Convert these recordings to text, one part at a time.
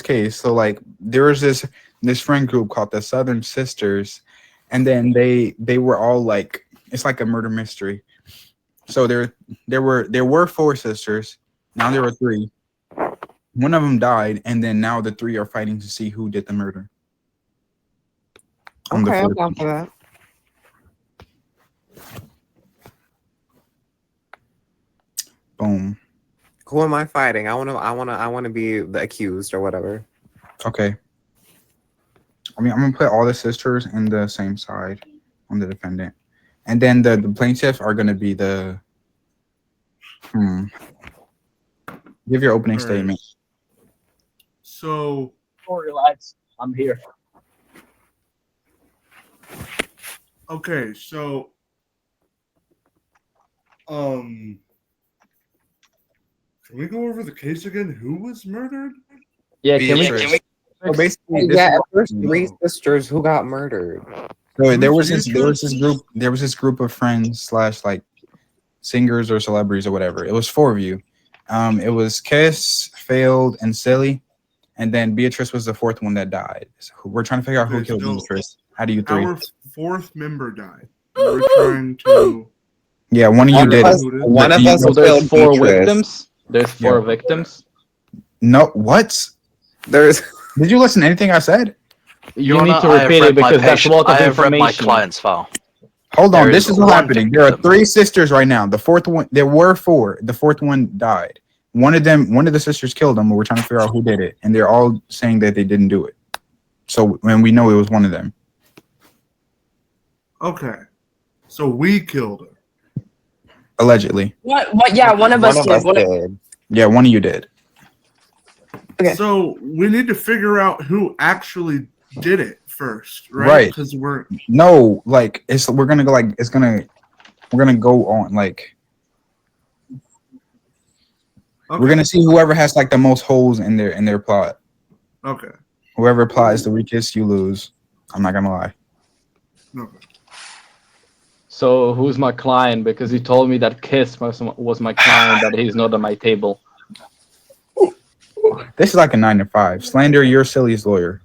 case. So like there was this friend group called the Southern Sisters, and then they were all like it's like a murder mystery. So there were four sisters. Now there were three. One of them died, and then now the three are fighting to see who did the murder. I'm the Okay, I'm fourth down one. for that. Boom. Who am I fighting? I wanna be the accused or whatever. Okay. I mean, I'm gonna put all the sisters in the same side on the defendant, and then the plaintiffs are gonna be the. Give your opening All right. statement. So, Oh, relax. I'm here. okay, so, can we go over the case again? Who was murdered? Yeah, Beatrice. So basically, this Yeah, is at what first happened. three sisters who got murdered. So there Who's was this group of friends slash like singers or celebrities or whatever. It was four of you. It was Kiss, Failed, and Silly, and then Beatrice was the fourth one that died. So we're trying to figure out who Okay, killed so Beatrice. How do you three? Our fourth member died. We're trying to. Yeah, one of you did. One of us So there's killed four Beatrice. victims. There's four Yeah. victims. No, what? There's Did you listen to anything I said? You need to repeat it because that's a lot of I have read my information. client's file. Hold on. There This is is what's one happening. There are victim. three sisters right now. The fourth one, there were four. The fourth one died. One of the sisters killed them, but we're trying to figure out who did it. And they're all saying that they didn't do it. So when we know it was one of them. Okay, so we killed her. Allegedly. What? Yeah, one of us did. did. Yeah, one of you did. Okay. So we need to figure out who actually did it first, right? Right. Because we're No, like we're gonna go on like okay. we're gonna see whoever has like the most holes in their plot. Okay. Whoever plot is the weakest, you lose. I'm not gonna lie. Okay. So who's my client? Because he told me that Kiss was my client, but he's not on my table. This is like a 9 to 5. Slander, you're Silly's lawyer.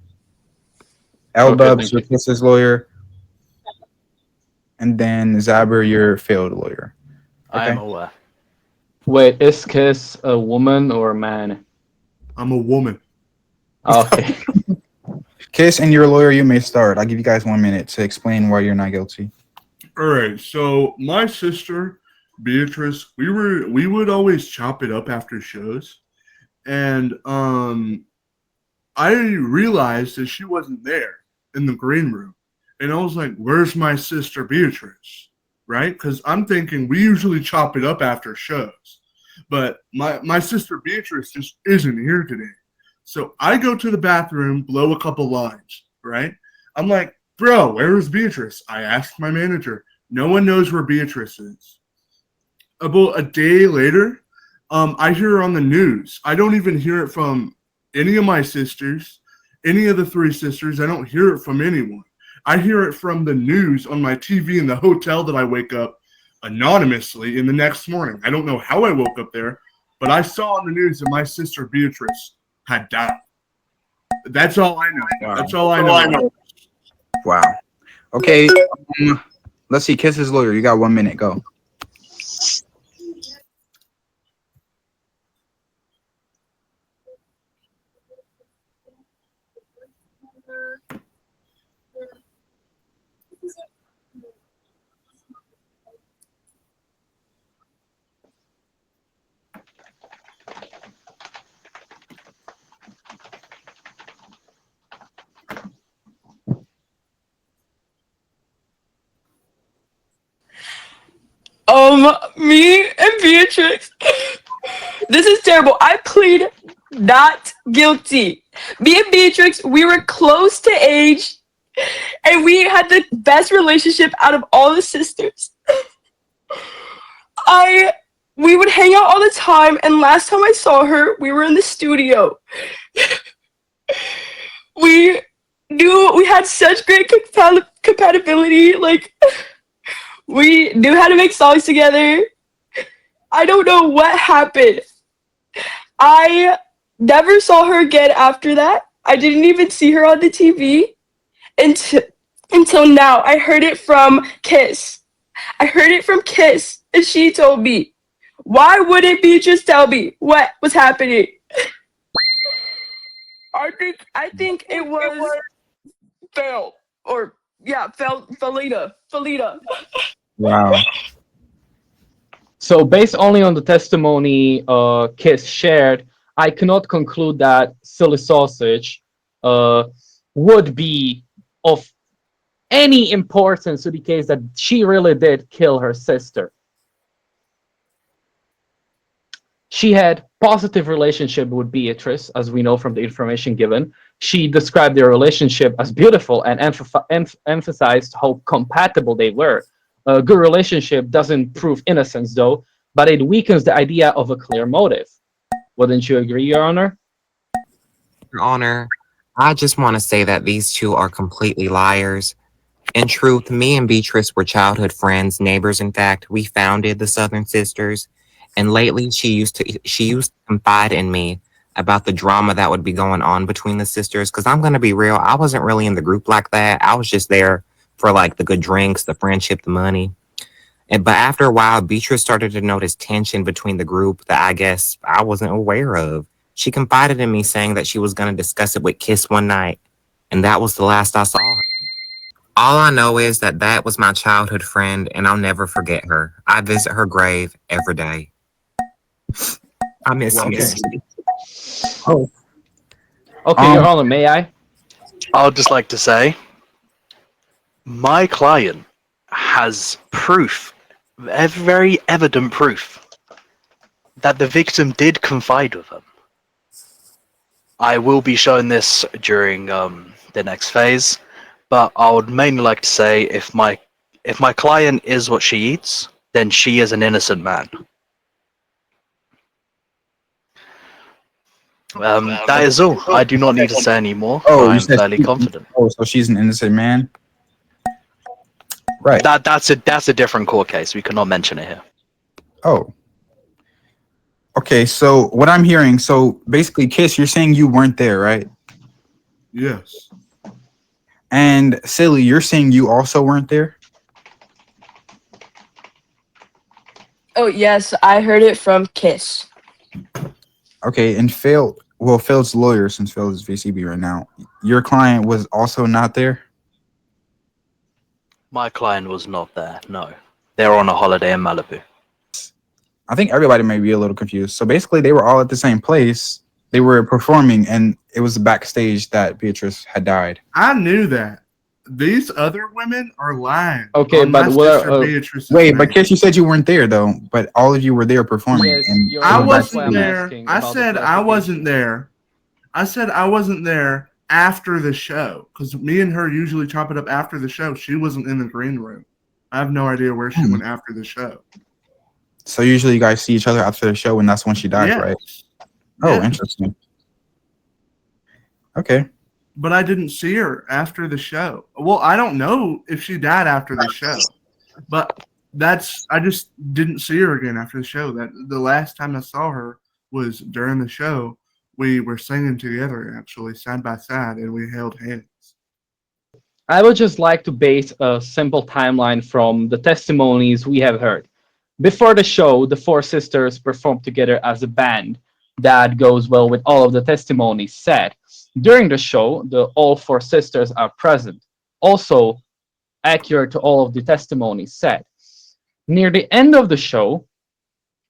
L Okay, Dubs, thank you're you. Kiss's lawyer. And then Zabber, your Failed lawyer. I am Okay. aware. Wait, is Kiss a woman or a man? I'm a woman. Okay. Kiss and your lawyer, you may start. I'll give you guys 1 minute to explain why you're not guilty. All right. So my sister Beatrice, we would always chop it up after shows, and I realized that she wasn't there in the green room, and I was like, "Where's my sister Beatrice?" Right? Because I'm thinking we usually chop it up after shows, but my sister Beatrice just isn't here today. So I go to the bathroom, blow a couple lines. Right? I'm like, "Bro, where is Beatrice?" I asked my manager. No one knows where Beatrice is. About a day later, I hear her on the news. I don't even hear it from any of my sisters, any of the three sisters. I don't hear it from anyone. I hear it from the news on my TV in the hotel that I wake up anonymously in the next morning. I don't know how I woke up there, but I saw on the news that my sister Beatrice had died. That's all I know. Wow. That's all I know. Wow. Okay. Let's see. Kiss's lawyer, you got 1 minute. Go. Me and Beatrice. This is terrible. I plead not guilty. Me and Beatrix, we were close to age, and we had the best relationship out of all the sisters. We would hang out all the time, and last time I saw her, we were in the studio. We had such great compatibility. Like, we knew how to make songs together. I don't know what happened. I Never saw her again after that. I didn't even see her on the TV until now. I heard it from Kiss. I heard it from Kiss, and she told me. Why wouldn't Beatrice tell me what was happening? I think it was Phil or yeah, Felita. Wow. So based only on the testimony Kiss shared, I cannot conclude that Silly Sausage would be of any importance to the case that she really did kill her sister. She had positive relationship with Beatrice, as we know from the information given. She described their relationship as beautiful and emphasized how compatible they were. A good relationship doesn't prove innocence, though, but it weakens the idea of a clear motive. Wouldn't you agree, Your Honor? Your Honor, I just want to say that these two are completely liars. In truth, me and Beatrice were childhood friends, neighbors. In fact, we founded the Southern Sisters, and lately she used to confide in me about the drama that would be going on between the sisters. Because I'm gonna be real, I wasn't really in the group like that. I was just there for like the good drinks, the friendship, the money. But after a while, Beatrice started to notice tension between the group that I guess I wasn't aware of. She confided in me saying that she was gonna discuss it with Kiss one night, and that was the last I saw her. All I know is that that was my childhood friend, and I'll never forget her. I visit her grave every day. I miss you. Okay. Oh. Okay, Your Honor, may I? I would just like to say, my client has proof, very evident proof, that the victim did confide with him. I will be showing this during the next phase, but I would mainly like to say, if my client is what she eats, then she is an innocent man. That is all. I do not need to say any more. Oh, you I'm said fairly confident. Oh, so she's an innocent man. Right. That's a different court case. We cannot mention it here. Oh. Okay, so what I'm hearing, so basically, Kiss, you're saying you weren't there, right? Yes. And Silly, you're saying you also weren't there? Oh yes, I heard it from Kiss. Okay, and Phil, well, Phil's lawyer, since Phil is VCB right now, your client was also not there? My client was not there. No, they were on a holiday in Malibu. I think everybody may be a little confused. So basically, they were all at the same place. They were performing, and it was backstage that Beatrice had died. I knew that. These other women are lying. Okay, on but my what- sister Beatrice's Wait, name. but Kiss, you said you weren't there, though. But all of you were there performing. Yes, and Your I Honor, that's why wasn't I'm there. asking I about the said I clarification. wasn't there. I said I wasn't there after the show because me and her usually chop it up after the show. She wasn't in the green room. I have no idea where she went after the show. So usually you guys see each other after the show, and that's when she dies, Yes. right? Oh, Yes. interesting. Okay. But I didn't see her after the show. Well, I don't know if she died after the show, but I just didn't see her again after the show. That the last time I saw her was during the show. We were singing together, actually, side by side, and we held hands. I would just like to base a simple timeline from the testimonies we have heard. Before the show, the four sisters performed together as a band. That goes well with all of the testimonies said. During the show, all four sisters are present. Also, accurate to all of the testimonies said. Near the end of the show,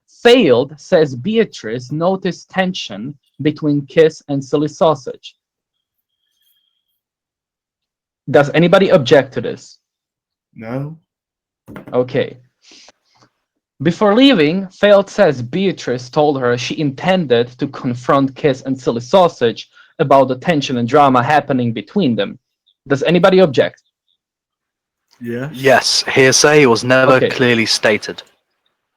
Failed says Beatrice noticed tension between Kiss and Silly Sausage. Does anybody object to this? No? Okay. Before leaving, Failed says Beatrice told her she intended to confront Kiss and Silly Sausage about the tension and drama happening between them. Does anybody object? Yes? Yes, hearsay was never Okay. clearly stated.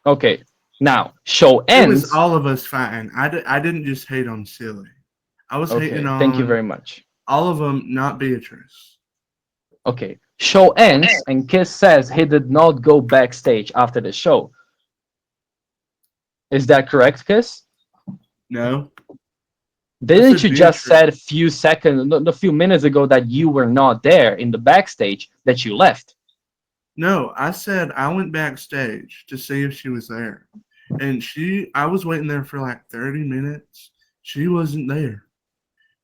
Okay. Now, show It ends. was all of us fighting. I didn't just hate on Silly. I was Okay, hating on thank you very much. all of them, not Beatrice. Okay. Show ends, and Kiss says he did not go backstage after the show. Is that correct, Kiss? No? Didn't said you just Beatrice. said a few minutes ago that you were not there in the backstage, that you left? No, I said I went backstage to see if she was there. And I was waiting there for like 30 minutes. She wasn't there.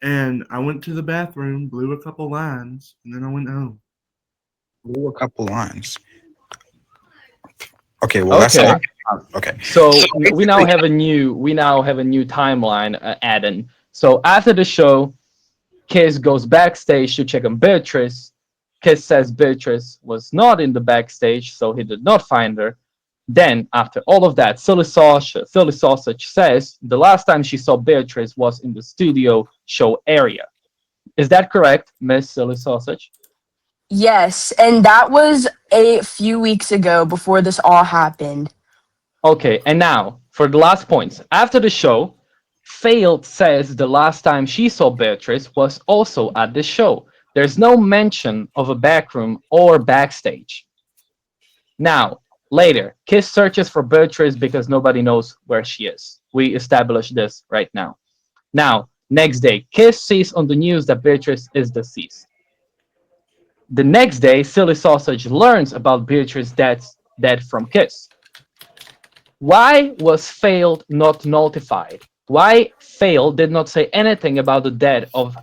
And I went to the bathroom, blew a couple lines, and then I went home. Blew a couple lines. Okay, well that's Okay. not okay. So we now have a new timeline, Adam. So after the show, Kiss goes backstage to check on Beatrice. Kiss says Beatrice was not in the backstage, so he did not find her. Then, after all of that, Silly Sausage says the last time she saw Beatrice was in the studio show area. Is that correct, Miss Silly Sausage? Yes, and that was a few weeks ago before this all happened. Okay, and now for the last points. After the show, Failed says the last time she saw Beatrice was also at the show. There's no mention of a backroom or backstage. Now, later, Kiss searches for Beatrice because nobody knows where she is. We established this right now. Now, next day, Kiss sees on the news that Beatrice is deceased. The next day, Silly Sausage learns about Beatrice's death from Kiss. Why was Failed not notified? Why Failed did not say anything about the death of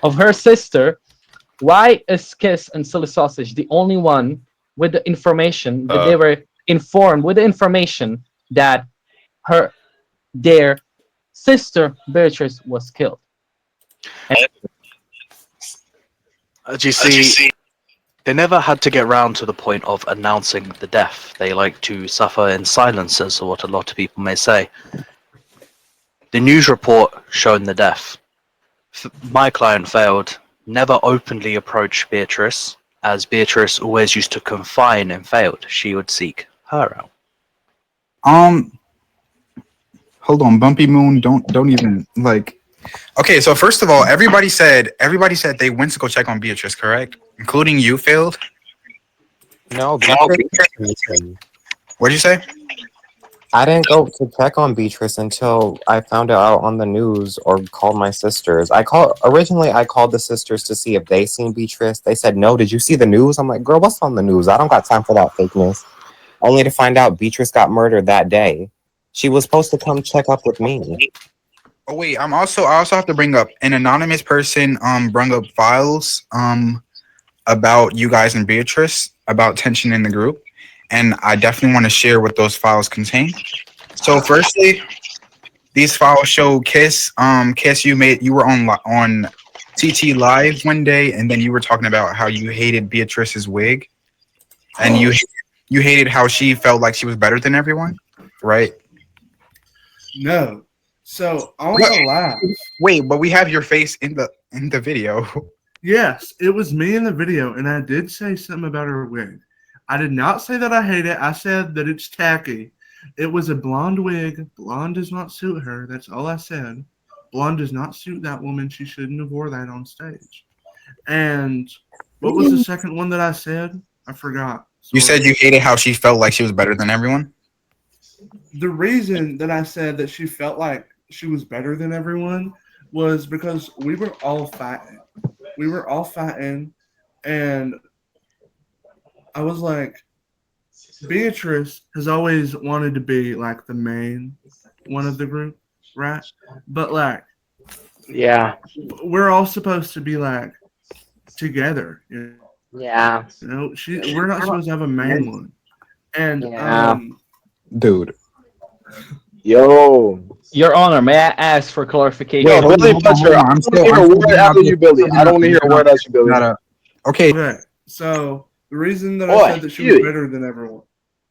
of her sister? Why is Kiss and Silly Sausage the only one with the information that they were informed with the information that their sister Beatrice was killed? As you see, they never had to get round to the point of announcing the death. They like to suffer in silence, as what a lot of people may say. The news report showing the death. My client Failed never openly approached Beatrice, as Beatrice always used to confine in Failed. She would seek her out. Hold on, Bumpy Moon, don't even like. Okay, so first of all, everybody said they went to go check on Beatrice, correct? Including you, Failed. No, Beatrice. What'd you say? I didn't go to check on Beatrice until I found it out on the news or called my sisters. Originally I called the sisters to see if they seen Beatrice. They said no. Did you see the news? I'm like, girl, what's on the news? I don't got time for that fakeness. Only to find out Beatrice got murdered that day. She was supposed to come check up with me. Oh wait, I also have to bring up an anonymous person brought up files about you guys and Beatrice about tension in the group, and I definitely want to share what those files contain. So firstly, these files show Kiss you were on TT Live one day, and then you were talking about how you hated Beatrice's wig, and you hated how she felt like she was better than everyone, right? No. So I want to laugh. Wait, but we have your face in the video. Yes, it was me in the video, and I did say something about her wig. I did not say that I hate it. I said that it's tacky. It was a blonde wig. Blonde does not suit her. That's all I said. Blonde does not suit that woman. She shouldn't have wore that on stage. And what was the second one that I said? I forgot. You said you hated how she felt like she was better than everyone? The reason that I said that she felt like she was better than everyone was because we were all fighting. We were all fighting, and I was like, Beatrice has always wanted to be like the main one of the group, right? But like, Yeah. we're all supposed to be like together. Yeah. We're not supposed to have a main one. And Yeah. Dude. Yo. Your Honor, may I ask for clarification? Yo, Billy Butcher, I I'm don't want to hear a word out of you, Billy. I don't want to hear a word out of you, Billy. Okay. Okay, so the reason that Oi, I said that she was Huey. better than everyone,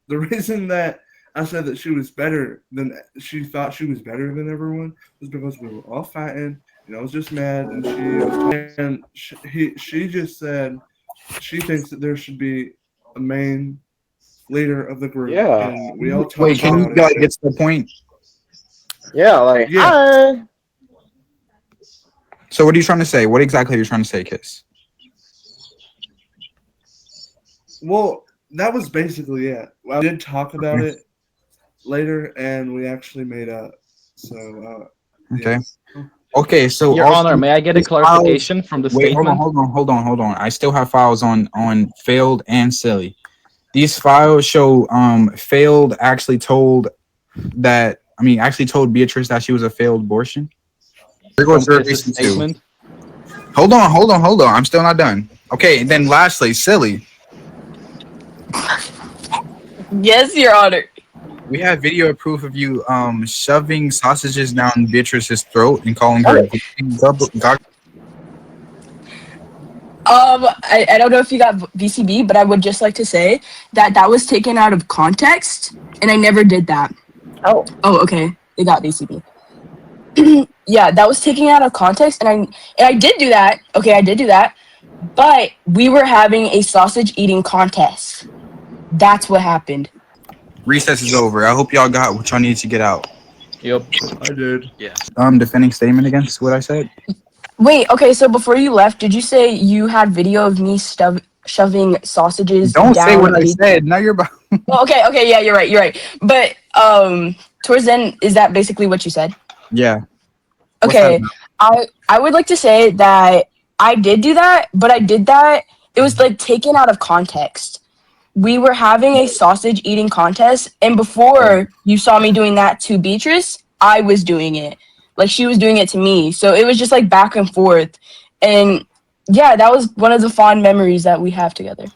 the reason that I said that she was better than she thought she was better than everyone was because we were all fighting, and I was just mad, and she just said she thinks that there should be a main leader of the group. Yeah. And we all talked Wait, can you about it. get to the point? Yeah, like, Yeah. So what are you trying to say? What exactly are you trying to say, Kiss? Well, that was basically it. I did talk about it, later, and we actually made up. So, Okay. yeah. Okay, so Your also, Honor, may I get a these files- clarification from the Wait, statement? hold on. I still have files on failed and silly. These files show failed actually told actually told Beatrice that she was a failed abortion. There From goes Kiss's verification two. statement? Hold on. I'm still not done. Okay, and then lastly, silly. Yes, Your Honor. We have video proof of you shoving sausages down Beatrice's throat and calling her I don't know if you got VCB, but I would just like to say that that was taken out of context, and I never did that. Oh. Oh, okay. They got VCB. Yeah, that was taken out of context, and I did do that. Okay, I did do that, but we were having a sausage eating contest. That's what happened. Recess is over. I hope y'all got what y'all needed to get out. Yep. I did. Defending statement against what I said. Wait, okay, so before you left, did you say you had video of me shoving sausages Don't down? say what I said. Now you're about. Oh, okay, yeah, you're right. But towards then, is that basically what you said? Yeah. Okay, I would like to say that I did do that, but I did that. It was like taken out of context. We were having a sausage eating contest, and before you saw me doing that to Beatrice, I was doing it. Like she was doing it to me. So it was just like back and forth. And yeah, that was one of the fond memories that we have together.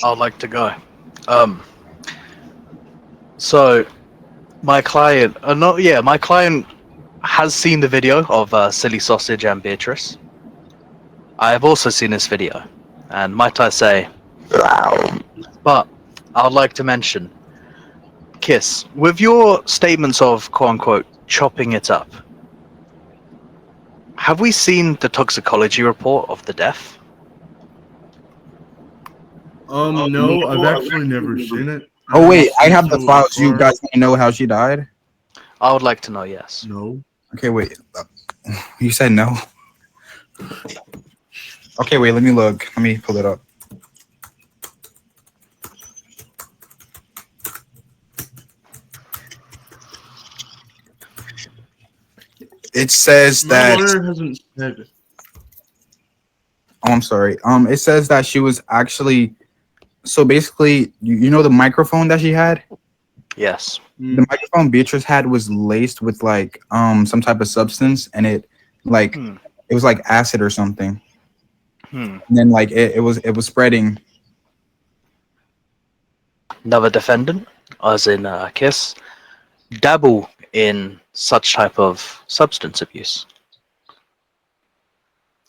I'd like to go. So my client, my client has seen the video of Silly Sausage and Beatrice. I have also seen this video, and might I say, but I would like to mention, Kiss, with your statements of quote unquote chopping it up, have we seen the toxicology report of the death? No, I've actually never seen it. Oh wait, I have the So files. You far, guys want to know how she died? I would like to know, yes. No. Okay, wait. You said no. Okay, wait. Let me look. Let me pull it up. It says My that. lawyer hasn't said. Oh, I'm sorry. It says that she was actually. So basically, you know the microphone that she had. Yes. The microphone Beatrice had was laced with like some type of substance, and it was like acid or something. And then like it was spreading. Another defendant, as in Kiss, dabble in such type of substance abuse.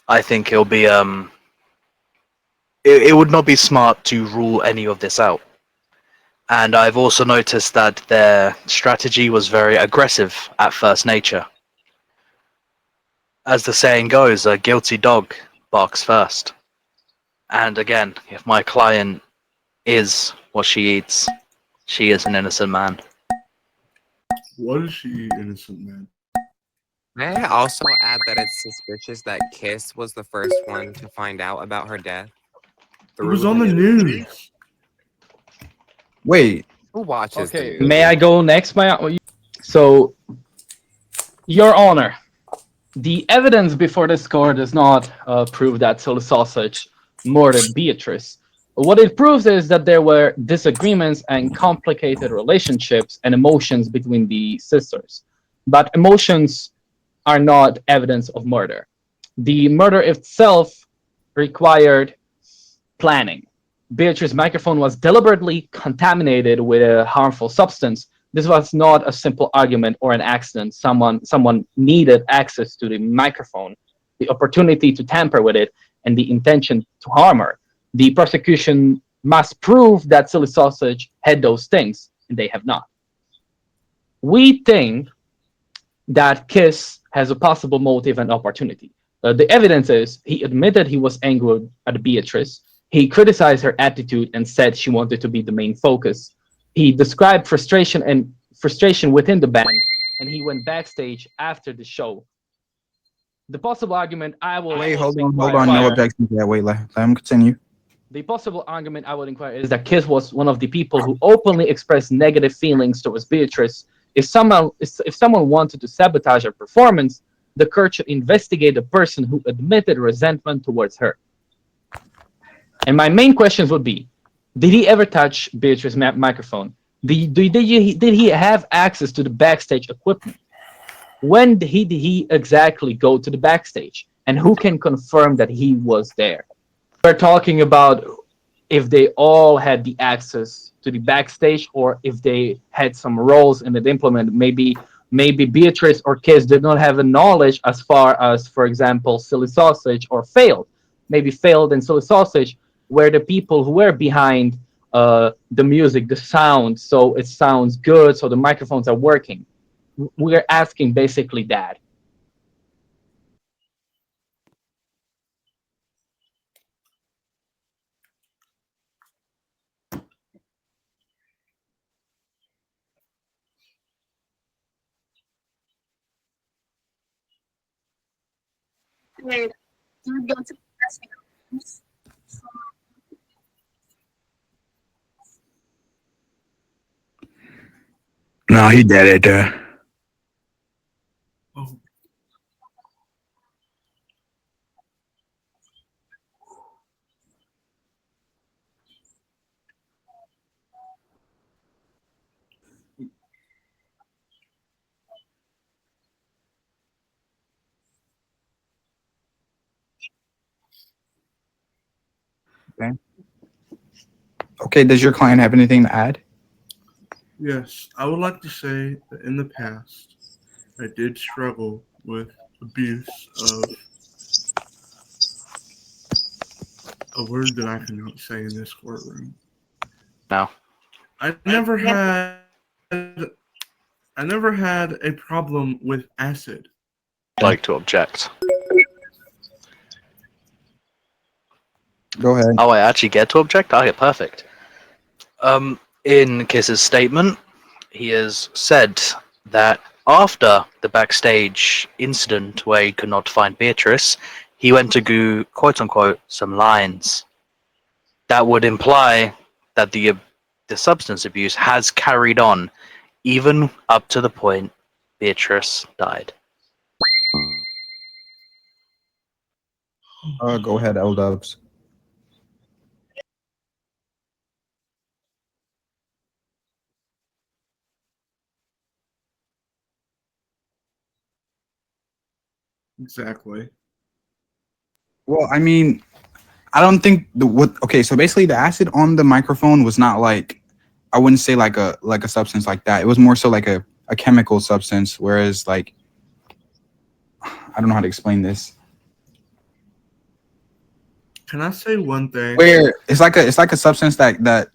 I think it'll be it would not be smart to rule any of this out. And I've also noticed that their strategy was very aggressive at first nature. As the saying goes, a guilty dog barks first. And again, if my client is what she eats, she is an innocent man. What is she, innocent man? May I also add that it's suspicious that Kiss was the first one to find out about her death? It was on the news. Wait. Who watches the news? May I go next? So, Your Honor, the evidence before this court does not prove that Silly Sausage murdered Beatrice. What it proves is that there were disagreements and complicated relationships and emotions between the sisters. But emotions are not evidence of murder. The murder itself required planning. Beatrice's microphone was deliberately contaminated with a harmful substance. This was not a simple argument or an accident. Someone needed access to the microphone, the opportunity to tamper with it, and the intention to harm her. The prosecution must prove that Silly Sausage had those things, and they have not. We think that Kiss has a possible motive and opportunity. The evidence is he admitted he was angry at Beatrice. He criticized her attitude and said she wanted to be the main focus. He described frustration within the band, and he went backstage after the show. The possible argument I will Wait, hold on. No objection to that. Wait, let him continue. The possible argument I would inquire is that Kiss was one of the people who openly expressed negative feelings towards Beatrice. If someone wanted to sabotage her performance, the court should investigate the person who admitted resentment towards her. And my main questions would be: did he ever touch Beatrice's microphone? Did he have access to the backstage equipment? When did he exactly go to the backstage? And who can confirm that he was there? We're talking about if they all had the access to the backstage, or if they had some roles in the implement. Maybe Beatrice or Kiss did not have the knowledge as far as, for example, Silly Sausage or Failed. Maybe Failed and Silly Sausage were the people who were behind the music, the sound, so it sounds good, so the microphones are working. We're asking basically that. No, he did it. Oh, Okay, does your client have anything to add? yes, I would like to say that in the past, I did struggle with abuse of a word that I cannot say in this courtroom. No. I never had a problem with acid. Like to object. Go ahead. Oh, I actually get to object? Okay, perfect. In Kiss's statement, he has said that after the backstage incident where he could not find Beatrice, he went to go, quote unquote, some lines. That would imply that the substance abuse has carried on, even up to the point Beatrice died. Go ahead, L-Dubs. Exactly. Well, I mean, I don't think okay, so basically the acid on the microphone was not like, I wouldn't say like a substance like that. It was more so like a chemical substance, whereas like, I don't know how to explain this. Can I say one thing? Where it's like a substance that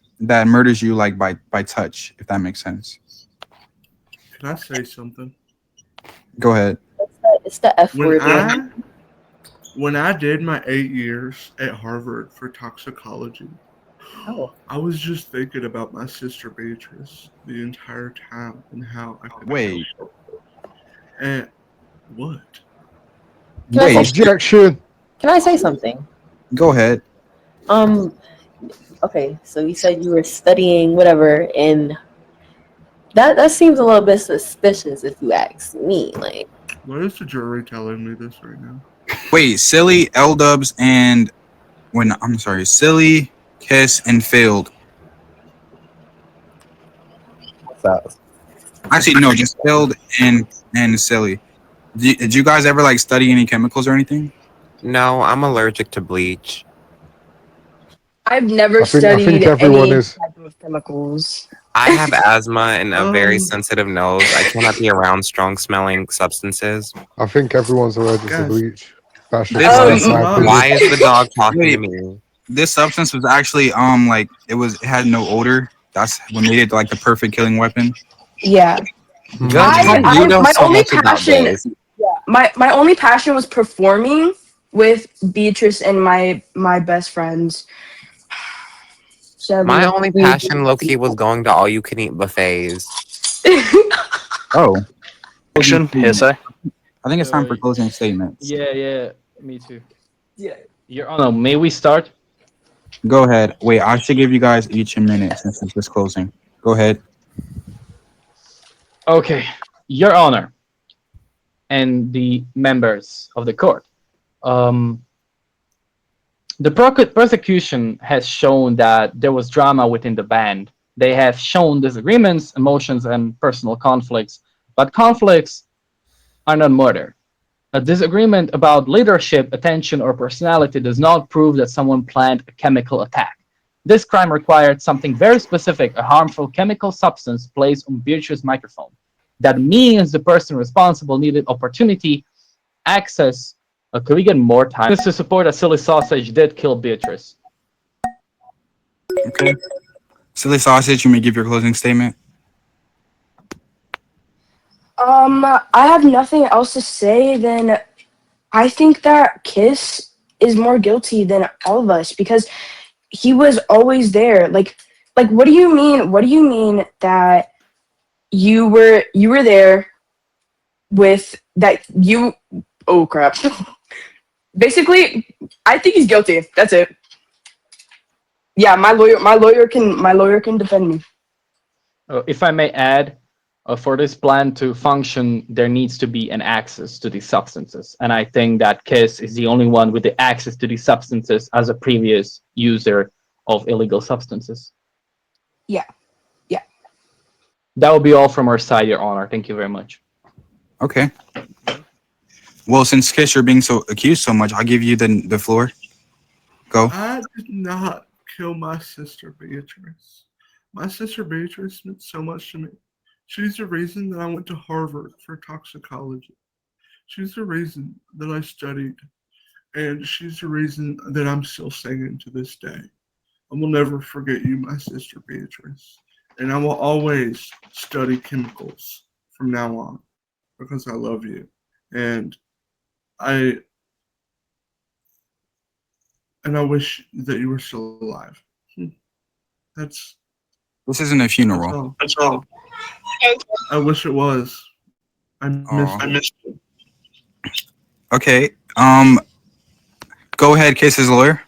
murders you like by touch, if that makes sense. Can I say something? Go ahead. It's the F word. When I did my 8 years at Harvard for toxicology, I was just thinking about my sister Beatrice the entire time and how I could Wait. help her. And what? Wait. Objection. Can I say something? Go ahead. Okay, so you said you were studying whatever, and that seems a little bit suspicious if you ask me. Like, Why is the jury telling me this right now? Wait, Silly, L-Dubs, and Silly, Kiss, and Failed. Actually, no, just Failed and Silly. Did you guys ever like study any chemicals or anything? No, I'm allergic to bleach. I've never I think studied everyone any is. type of chemicals. I have asthma and a very Um, sensitive nose. I cannot be around strong smelling substances. I think everyone's allergic to Guys. bleach. That's just This my opinion. Why is the dog talking to Wait. me? This substance was actually like it had no odor. That's what made it like the perfect killing weapon. Yeah. Judge, how do you know my so only much about passion, this? my only passion was performing with Beatrice and my best friends. Sadly, My only passion, low-key, was going to all-you-can-eat buffets. Oh. Objection, hearsay. I think it's time for closing statements. Yeah, me too. Yeah. Your Honor, may we start? Go ahead. Wait, I should give you guys each a minute since it's just closing. Go ahead. Okay, Your Honor, and the members of the court. The prosecution has shown that there was drama within the band. They have shown disagreements, emotions, and personal conflicts, but conflicts are not murder. A disagreement about leadership, attention, or personality does not prove that someone planned a chemical attack. This crime required something very specific, a harmful chemical substance placed on Beatrice's microphone. That means the person responsible needed opportunity, access. Could we get more time? Just to support that silly sausage did kill Beatrice. Okay. Silly sausage, you may give your closing statement. I have nothing else to say than I think that Kiss is more guilty than all of us because he was always there. Like what do you mean? What do you mean that you were there with that you? Oh crap! Basically, I think he's guilty. That's it. Yeah, my lawyer can defend me. If I may add, for this plan to function, there needs to be an access to these substances. And I think that Kiss is the only one with the access to these substances as a previous user of illegal substances. Yeah. That will be all from our side, Your Honor. Thank you very much. Okay. Well, since Kiss, you're being accused so much, I'll give you the floor. Go. I did not kill my sister Beatrice. My sister Beatrice meant so much to me. She's the reason that I went to Harvard for toxicology. She's the reason that I studied. And she's the reason that I'm still singing to this day. I will never forget you, my sister Beatrice. And I will always study chemicals from now on because I love you. And I wish that you were still alive. This isn't a funeral. That's all. I wish it was. I missed you. Okay. Go ahead, Kiss's lawyer.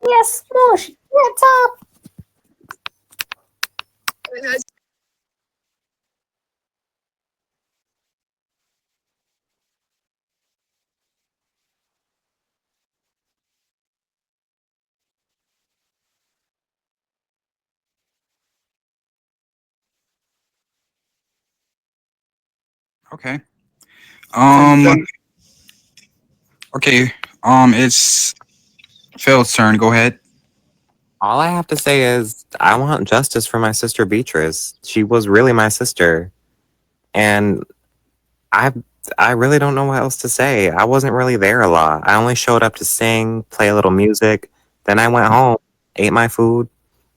Yes, Smush. What's up? Okay. Okay. It's Phil's turn. Go ahead. All I have to say is I want justice for my sister Beatrice. She was really my sister. And I really don't know what else to say. I wasn't really there a lot. I only showed up to sing, play a little music. Then I went home, ate my food,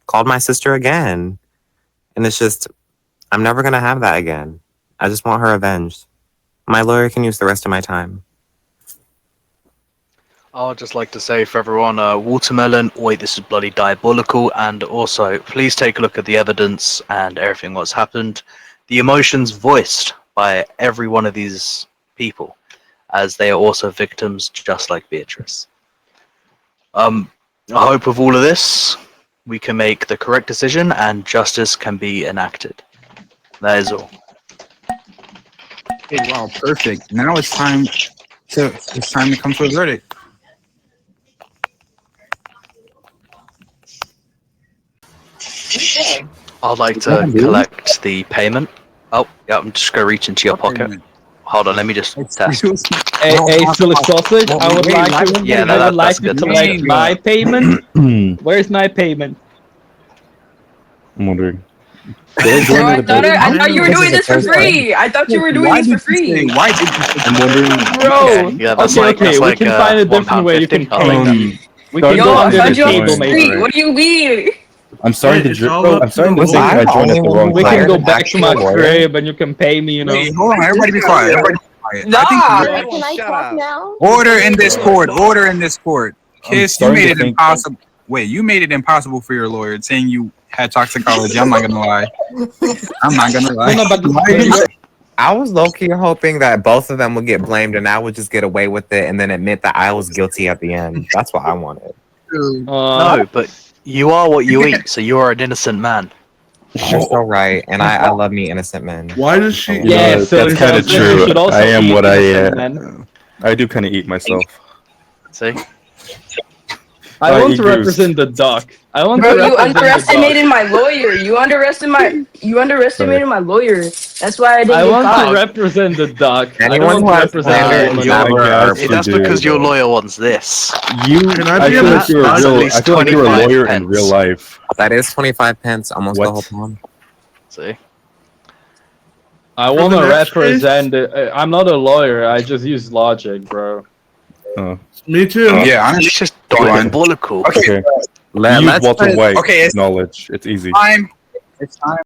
called my sister again. And it's just, I'm never going to have that again. I just want her avenged. My lawyer can use the rest of my time. I'd just like to say for everyone, watermelon, oi, this is bloody diabolical, and also please take a look at the evidence and everything what's happened. The emotions voiced by every one of these people, as they are also victims just like Beatrice. I hope with all of this, we can make the correct decision and justice can be enacted. That is all. Okay, wow, perfect. Now it's time to come to a verdict. I'd like to collect the payment. Oh, yeah, I'm just going to reach into your pocket. Hold on, let me just test. Hey, silly sausage, I would like to, Yeah, I would like that's to good. collect my payment. Where's my payment? I'm wondering. No, I thought you were doing this for free. I thought you were doing this for free. Why did you say I'm wondering. Bro, Yeah, that's okay, we can find a different way you can pay me. We can Yo, go I under thought the you table, were free. maybe. What do you mean? I'm starting Hey, to. it's all up I'm to starting the to think lawyer. I joined at the wrong We time. can go back to my crib and you can pay me, you know. Wait, hold on, everybody be quiet. Everybody be quiet. Nah. I think Can I talk now? order in this court. Order in this court. Kiss, you starting made to it think- impossible. Wait, you made it impossible for your lawyer saying you had toxicology. I'm not gonna lie. I'm not gonna lie. No, but Why did you say- I was low-key hoping that both of them would get blamed and I would just get away with it and then admit that I was guilty at the end. That's what I wanted. No, but you are what you eat, so you are an innocent man. You're so right, and I love me innocent men. Why does she? You Yeah, know, so that's kind of you true. should also I am eat what I innocent am. men. I do kind of eat myself. See? I I want eat to yours. represent the duck. I want Bro, to you represent underestimated my lawyer. You underestimated my lawyer. That's why I the duck. didn't I get want caught. to represent the duck. Anyone I who don't want has to represent slander the and woman. never never are- See, that's do, because your though. lawyer wants this. You, Can I I be feel a like you're a that's at real. least I feel like you're a 25 lawyer pence. in real life. That is 25 pence, almost the What? whole pound. See? I For want the to next represent. I'm not a lawyer. I just use logic, bro. Me too. Yeah, It's honestly, just Go on. diabolical. Okay. Okay. You use Let's Walter White Okay, it's knowledge. It's easy. time. It's time.